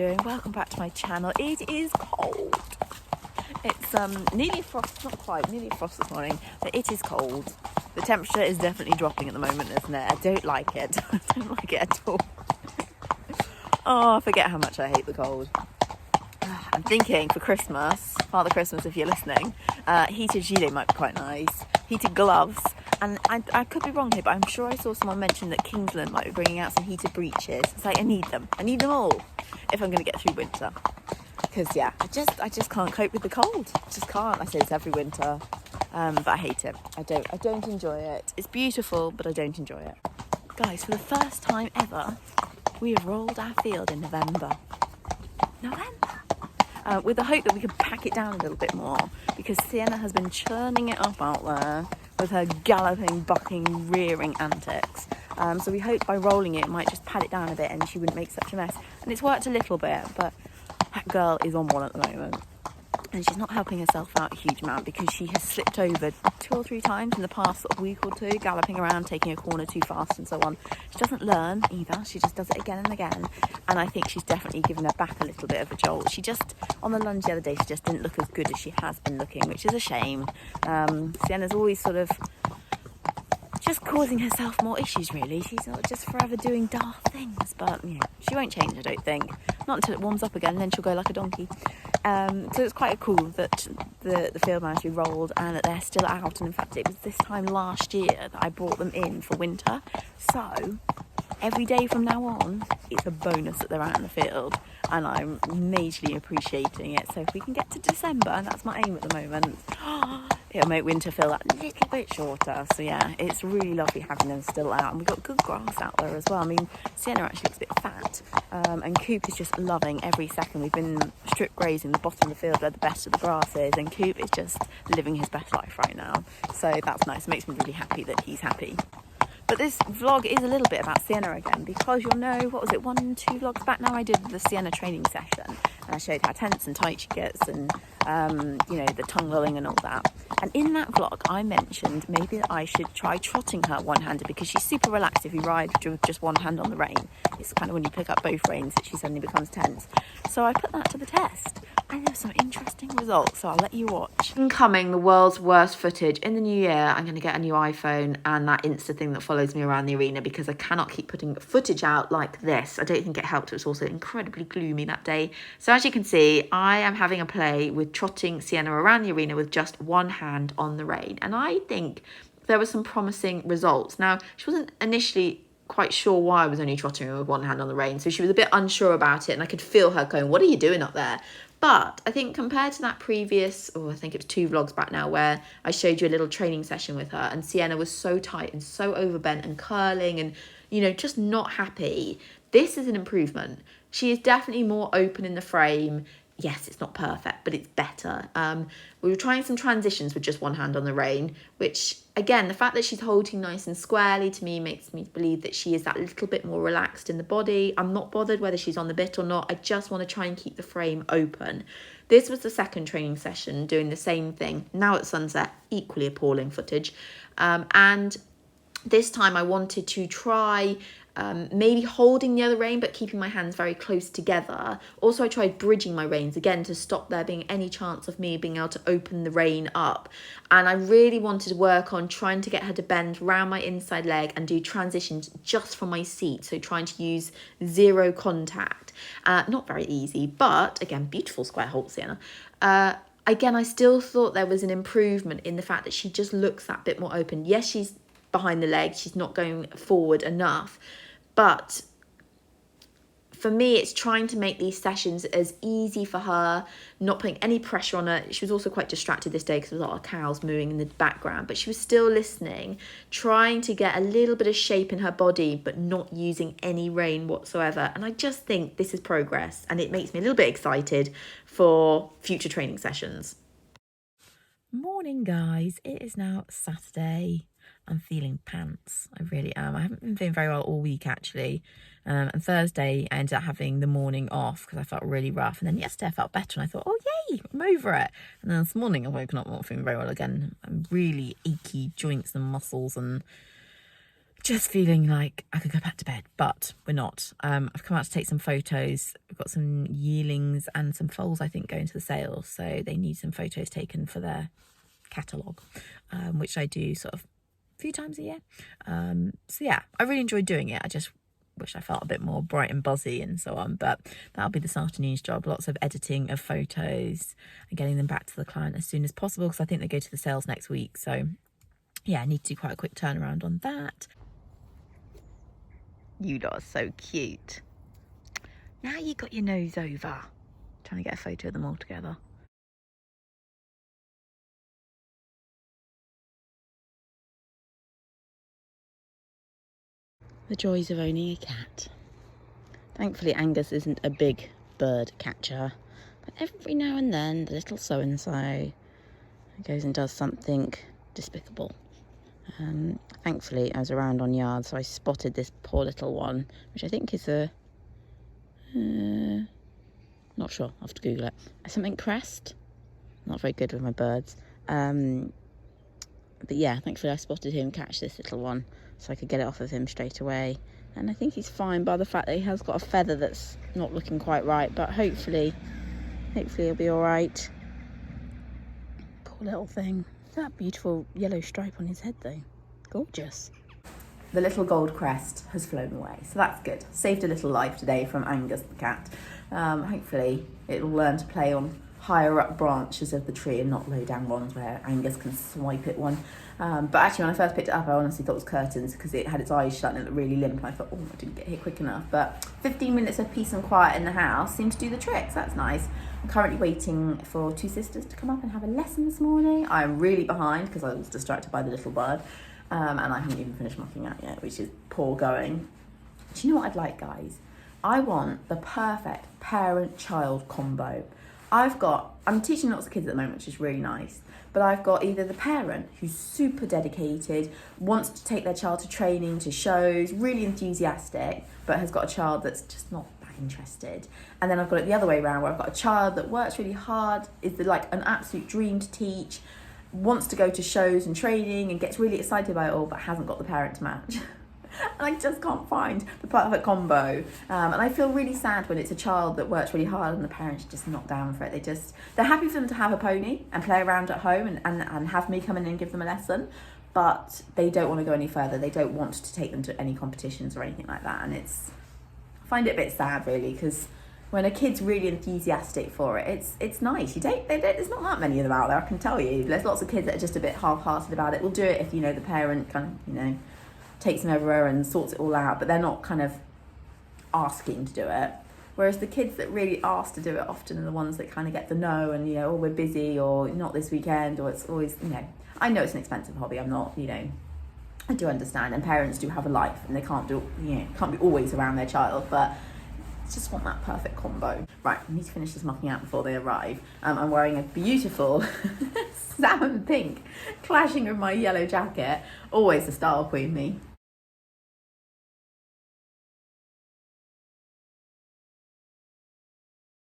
doing? Welcome back to my channel. It is cold. It's nearly frost, not quite, nearly frost this morning, but it is cold. The temperature is definitely dropping at the moment, isn't it? I don't like it. I don't like it at all. Oh, I forget how much I hate the cold. I'm thinking for Christmas, Father Christmas if you're listening, heated gilet might be quite nice. Heated gloves. And I could be wrong here, but I'm sure I saw someone mention that Kingsland might be bringing out some heated breeches. It's like, I need them. I need them all if I'm going to get through winter. Because, yeah, I just can't cope with the cold. I just can't. I say this every winter. But I hate it. I don't enjoy it. It's beautiful, but I don't enjoy it. Guys, for the first time ever, we have rolled our field in November. With the hope that we could pack it down a little bit more, because Sienna has been churning it up out there with her galloping, bucking, rearing antics. So we hope by rolling it might just pad it down a bit and she wouldn't make such a mess. And it's worked a little bit, but that girl is on one at the moment. And she's not helping herself out a huge amount because she has slipped over 2 or 3 times in the past sort of week or two, galloping around, taking a corner too fast and so on. She doesn't learn either. She just does it again and again. And I think she's definitely given her back a little bit of a jolt. She just, on the lunge the other day, she just didn't look as good as she has been looking, which is a shame. Sienna's always sort of just causing herself more issues, really. She's not just forever doing daft things, but you know, she won't change, I don't think. Not until it warms up again, and then she'll go like a donkey. So it's quite cool that the field manager rolled and that they're still out. And in fact, it was this time last year that I brought them in for winter. So every day from now on, it's a bonus that they're out in the field, and I'm majorly appreciating it. So if we can get to December, and that's my aim at the moment, it'll make winter feel that little bit shorter. So yeah, it's really lovely having them still out, and we've got good grass out there as well. I mean, Sienna actually looks a bit fat, and Coop is just loving every second. We've been strip grazing the bottom of the field where the best of the grass is, and Coop is just living his best life right now. So that's nice. It makes me really happy that he's happy. But this vlog is a little bit about Sienna again, because you'll know, what was it, 1, 2 vlogs back now, I did the Sienna training session, and I showed how tense and tight she gets, and you know, the tongue lolling and all that. And in that vlog, I mentioned maybe that I should try trotting her one-handed, because she's super relaxed if you ride with just one hand on the rein. It's kind of when you pick up both reins that she suddenly becomes tense. So I put that to the test, and there's some interesting results, so I'll let you watch. Incoming, the world's worst footage. In the new year, I'm going to get a new iPhone and that Insta thing that follows me around the arena, because I cannot keep putting footage out like this. I don't think it helped. It was also incredibly gloomy that day. So as you can see, I am having a play with trotting Sienna around the arena with just one hand on the rein. And I think there were some promising results. Now, she wasn't initially quite sure why I was only trotting her with one hand on the rein, so she was a bit unsure about it, and I could feel her going, what are you doing up there? But I think compared to that previous, I think it was 2 vlogs back now, where I showed you a little training session with her, and Sienna was so tight and so overbent and curling and, you know, just not happy. This is an improvement. She is definitely more open in the frame. Yes, it's not perfect, but it's better. We were trying some transitions with just one hand on the rein, which, again, the fact that she's holding nice and squarely to me makes me believe that she is that little bit more relaxed in the body. I'm not bothered whether she's on the bit or not. I just want to try and keep the frame open. This was the second training session, doing the same thing. Now at sunset, equally appalling footage. And this time I wanted to try maybe holding the other rein but keeping my hands very close together. Also, I tried bridging my reins again to stop there being any chance of me being able to open the rein up. And I really wanted to work on trying to get her to bend round my inside leg and do transitions just from my seat. So trying to use 0 contact. Not very easy, but again, beautiful square halt, Sienna. Again, I still thought there was an improvement in the fact that she just looks that bit more open. Yes, she's behind the leg, she's not going forward enough, but for me, it's trying to make these sessions as easy for her, not putting any pressure on her. She was also quite distracted this day because there was a lot of cows mooing in the background, but she was still listening, trying to get a little bit of shape in her body, but not using any rein whatsoever. And I just think this is progress, and it makes me a little bit excited for future training sessions. Morning, guys. It is now Saturday. I'm feeling pants. I really am. I haven't been feeling very well all week, actually. And Thursday, I ended up having the morning off because I felt really rough. And then yesterday, I felt better. And I thought, oh, yay, I'm over it. And then this morning, I've woken up not feeling very well again. I'm really achy joints and muscles. And just feeling like I could go back to bed, but we're not. I've come out to take some photos. We've got some yearlings and some foals, I think, going to the sale, so they need some photos taken for their catalogue, which I do sort of a few times a year. So yeah, I really enjoyed doing it. I just wish I felt a bit more bright and buzzy and so on, but that'll be this afternoon's job. Lots of editing of photos and getting them back to the client as soon as possible, because I think they go to the sales next week. So yeah, I need to do quite a quick turnaround on that. You lot are so cute. Now you got your nose over. Trying to get a photo of them all together. The joys of owning a cat. Thankfully Angus isn't a big bird catcher, but every now and then the little so-and-so goes and does something despicable. Thankfully I was around on yard, so I spotted this poor little one, which I think is a not sure, I'll have to Google it. Something crest. Not very good with my birds. But yeah, thankfully I spotted him catch this little one, so I could get it off of him straight away. And I think he's fine, by the fact that he has got a feather that's not looking quite right, but hopefully he'll be all right. Poor little thing. That beautiful yellow stripe on his head though. Gorgeous. The little gold crest has flown away, so that's good. Saved a little life today from Angus the cat. Hopefully it'll learn to play on higher up branches of the tree and not low down ones where Angus can swipe at one. But actually when I first picked it up, I honestly thought it was curtains because it had its eyes shut and it looked really limp, and I thought, oh, I didn't get here quick enough. But 15 minutes of peace and quiet in the house seemed to do the trick, so that's nice. I'm currently waiting for two sisters to come up and have a lesson this morning. I'm really behind because I was distracted by the little bird, and I haven't even finished mucking out yet, which is poor going. Do you know what I'd like, guys? I want the perfect parent-child combo. I'm teaching lots of kids at the moment, which is really nice, but I've got either the parent who's super dedicated, wants to take their child to training, to shows, really enthusiastic, but has got a child that's just not that interested. And then I've got it the other way around, where I've got a child that works really hard, is like an absolute dream to teach, wants to go to shows and training and gets really excited about it all, but hasn't got the parent to match. And I just can't find the perfect combo. And I feel really sad when it's a child that works really hard and the parents are just not down for it. They're happy for them to have a pony and play around at home and have me come in and give them a lesson, but they don't want to go any further. They don't want to take them to any competitions or anything like that. And I find it a bit sad really, because when a kid's really enthusiastic for it, it's nice. There's not that many of them out there, I can tell you. There's lots of kids that are just a bit half-hearted about it. Will do it if, the parent kind of, takes them everywhere and sorts it all out, but they're not kind of asking to do it. Whereas the kids that really ask to do it often are the ones that kind of get the no and, oh, we're busy, or not this weekend, or it's always, I know it's an expensive hobby. I'm not, I do understand, and parents do have a life and they can't be always around their child, but just want that perfect combo. Right, I need to finish this mucking out before they arrive. I'm wearing a beautiful salmon pink, clashing with my yellow jacket. Always the style queen, me.